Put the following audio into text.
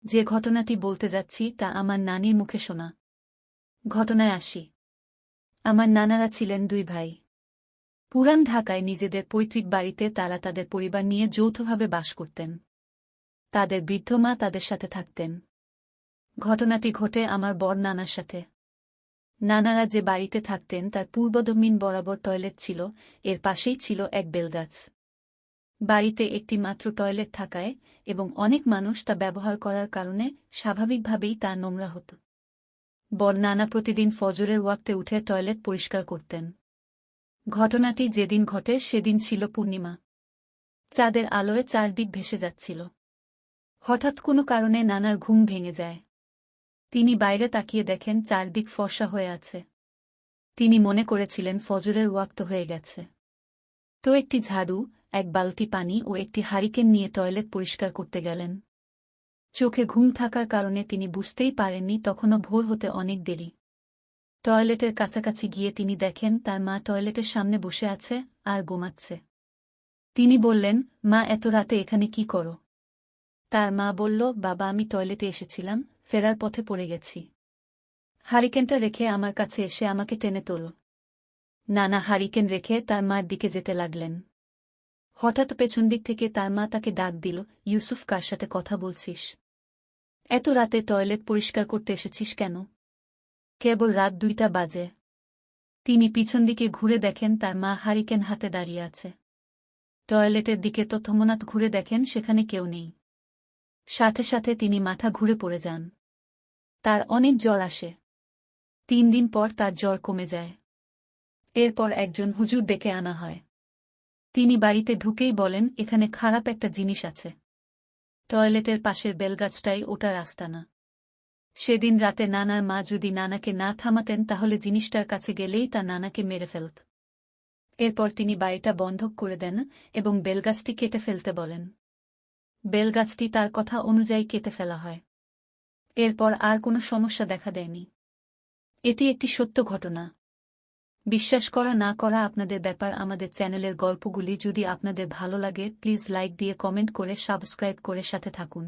যে ঘটনাটি বলতে যাচ্ছি তা আমার নানির মুখে শোনা। ঘটনায় আসি। আমার নানারা ছিলেন দুই ভাই। পুরান ঢাকায় নিজেদের পৈতৃক বাড়িতে তারা তাদের পরিবার নিয়ে যৌথভাবে বাস করতেন। তাদের বৃদ্ধ মা তাদের সাথে থাকতেন। ঘটনাটি ঘটে আমার বড় নানার সাথে। নানারা যে বাড়িতে থাকতেন তার পূর্বদমিন বরাবর টয়লেট ছিল, এর পাশেই ছিল এক বেলগাছ। বাড়িতে একটি মাত্র টয়লেট থাকায় এবং অনেক মানুষ তা ব্যবহার করার কারণে স্বাভাবিকভাবেই তা নোংরা হতো। বড় নানা প্রতিদিন ফজরের ওয়াক্তে উঠে টয়লেট পরিষ্কার করতেন। ঘটনাটি যেদিন ঘটে সেদিন ছিল পূর্ণিমা। চাঁদের আলোয় চারদিক ভেসে যাচ্ছিল। হঠাৎ কোনো কারণে নানার ঘুম ভেঙে যায়। তিনি বাইরে তাকিয়ে দেখেন চারদিক ফর্সা হয়ে আছে। তিনি মনে করেছিলেন ফজরের ওয়াক্ত হয়ে গেছে। তো একটি ঝাড়ু, এক বালতি পানি ও একটি হারিকেন নিয়ে টয়লেট পরিষ্কার করতে গেলেন। চোখে ঘুম থাকার কারণে তিনি বুঝতেই পারেননি তখনও ভোর হতে অনেক দেরি। টয়লেটের কাছাকাছি গিয়ে তিনি দেখেন তার মা টয়লেটের সামনে বসে আছে আর ঘুমাচ্ছে। তিনি বললেন, মা, এত রাতে এখানে কি করো? তার মা বলল, বাবা, আমি টয়লেটে এসেছিলাম, ফেরার পথে পড়ে গেছি। হারিকেনটা রেখে আমার কাছে এসে আমাকে টেনে তোল। নানা হারিকেন রেখে তার মার দিকে যেতে লাগলেন। হঠাৎ পেছন দিক থেকে তার মা তাকে ডাক দিল, ইউসুফ, কার সাথে কথা বলছিস? এত রাতে টয়লেট পরিষ্কার করতে এসেছিস কেন? কেবল রাত 2টা বাজে। তিনি পিছন দিকে ঘুরে দেখেন তার মা হারিকেন হাতে দাঁড়িয়ে আছে। টয়লেটের দিকে তৎক্ষণাৎ ঘুরে দেখেন সেখানে কেউ নেই। সাথে সাথে তিনি মাথা ঘুরে পড়ে যান। তার অনেক জ্বর আসে। 3 দিন পর তার জ্বর কমে যায়। এরপর একজন হুজুর ডেকে আনা হয়। তিনি বাড়িতে ঢুকেই বলেন, এখানে খারাপ একটা জিনিস আছে। টয়লেটের পাশের বেলগাছটাই ওটার আস্তানা। সেদিন রাতে নানার মা যদি নানাকে না থামাতেন তাহলে জিনিসটার কাছে গেলেই তা নানাকে মেরে ফেলত। এরপর তিনি বাড়িটা বন্ধক করে দেন এবং বেলগাছটি কেটে ফেলতে বলেন। বেলগাছটি তার কথা অনুযায়ী কেটে ফেলা হয়। এরপর আর কোনো সমস্যা দেখা দেয়নি। এটি একটি সত্য ঘটনা। বিশ্বাস করা না করা আপনাদের ব্যাপার। আমাদের চ্যানেলের গল্পগুলি যদি আপনাদের ভালো লাগে প্লিজ লাইক দিয়ে কমেন্ট করে সাবস্ক্রাইব করে সাথে থাকুন।